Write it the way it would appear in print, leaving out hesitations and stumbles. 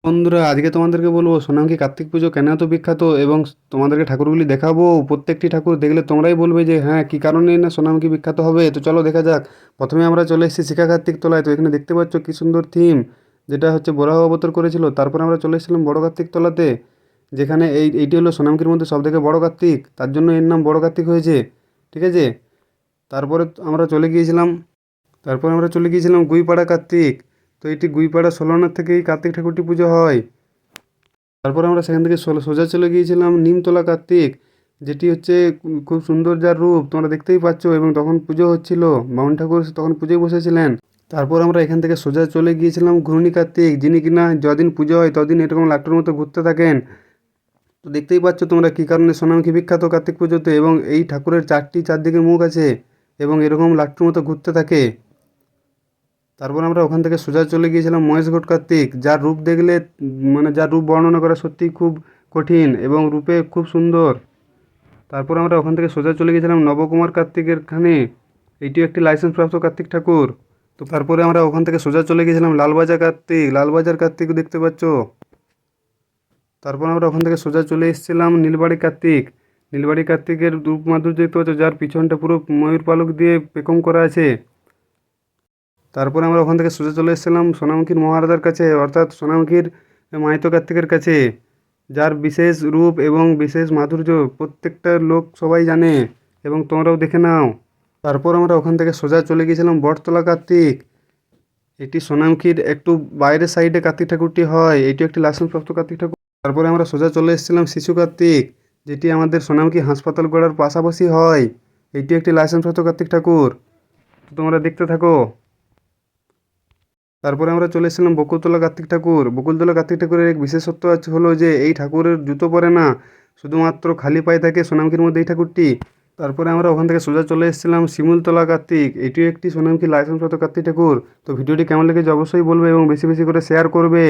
বন্ধুরা, আজকে তোমাদেরকে বলবো সোনামকি কার্তিক পুজো কেন এত বিখ্যাত এবং তোমাদেরকে ঠাকুরগুলি দেখাবো। প্রত্যেকটি ঠাকুর দেখলে তোমরাই বলবে যে হ্যাঁ, কি কারণে না সোনামকি বিখ্যাত হবে। তো চলো দেখা যাক। প্রথমে আমরা চলে এসেছি শিখা কার্তিক তলায়। তো এখানে দেখতে পাচ্ছ কি সুন্দর থিম, যেটা হচ্ছে বরাহ অবতার করেছিল। তারপরে আমরা চলে এসেছিলাম বড় কার্তিক তলাতে, যেখানে এইটি হলো সোনামকির মধ্যে সবথেকে বড় কার্তিক, তার জন্য এর নাম বড় কার্তিক হয়েছে। ঠিক আছে। তারপরে আমরা চলে গিয়েছিলাম গুইপাড়া কার্তিক। তো এটি গুইপাড়া সোলনার থেকে এই কার্তিক ঠাকুরটি পুজো হয়। তারপর আমরা সেখান থেকে সোজা চলে গিয়েছিলাম নিমতলা কার্তিক, যেটি হচ্ছে খুব সুন্দর, যার রূপ তোমরা দেখতেই পাচ্ছ। এবং তখন পুজো হচ্ছিল, বামুন ঠাকুর তখন পুজোয় বসেছিলেন। তারপর আমরা এখান থেকে সোজা চলে গিয়েছিলাম ঘূর্ণি কার্তিক, যিনি কিনা যদিন পুজো হয় ততদিন এরকম লাট্টুর মতো ঘুরতে থাকেন। তো দেখতেই পাচ্ছ তোমরা কী কারণে সোনামুখী বিখ্যাত কার্তিক পুজোতে। এবং এই ঠাকুরের চারদিকে মুখ আছে এবং এরকম লাট্টুর মতো ঘুরতে থাকে। তারপর আমরা ওখান থেকে সোজা চলে গিয়েছিলাম মহেশগড় কার্তিক, যার রূপ দেখলে যার রূপ বর্ণনা করা সত্যিই খুব কঠিন এবং রূপে খুব সুন্দর। তারপর আমরা ওখান থেকে সোজা চলে গিয়েছিলাম নবকুমার কার্তিকের খানে। এইটিও একটি লাইসেন্স প্রাপ্ত কার্তিক ঠাকুর। তো তারপরে আমরা ওখান থেকে সোজা চলে গিয়েছিলাম লালবাজার কার্তিক দেখতে পাচ্ছ। তারপর আমরা ওখান থেকে সোজা চলে এসেছিলাম নীলবাড়ি কার্তিকের রূপ মাধুর্য দেখতে পাচ্ছ, যার পিছনটা পুরো ময়ূর পালক দিয়ে পেখম করা আছে। তারপরে আমরা ওখান থেকে সোজা চলে এসেছিলাম সোনামুখীর মহারাজার কাছে, অর্থাৎ সোনামুখীর মাহিতো কার্তিকের কাছে, যার বিশেষ রূপ এবং বিশেষ মাধুর্য প্রত্যেকটা লোক সবাই জানে এবং তোমরাও দেখে নাও। তারপর আমরা ওখান থেকে সোজা চলে গিয়েছিলাম বটতলা কার্তিক। এটি সোনামুখীর একটু বাইরের সাইডে কার্তিক ঠাকুরটি হয়, এটি একটি লাইসেন্সপ্রাপ্ত কার্তিক ঠাকুর। তারপরে আমরা সোজা চলে এসেছিলাম শিশু কার্তিক, যেটি আমাদের সোনামুখী হাসপাতাল গড়ার পাশাপাশি হয়। এটি একটি লাইসেন্সপ্রাপ্ত কার্তিক ঠাকুর। তো তোমরা দেখতে থাকো। তারপরে আমরা চলে এসেছিলাম বকুলতলা কার্তিক ঠাকুরের এক বিশেষত্ব হলো যে এই ঠাকুরের জুতো পরে না, শুধুমাত্র খালি পায়ে থাকে সোনামুখীর মধ্যে এই ঠাকুরটি। তারপরে আমরা ওখান থেকে সোজা চলে এসেছিলাম শিমুলতলা কার্তিক, এটিও একটি সোনামুখী লাইসেন্সপ্রাপ্ত কার্তিক ঠাকুর। তো ভিডিওটি কেমন লেগেছে অবশ্যই বলবে এবং বেশি বেশি করে শেয়ার করবে।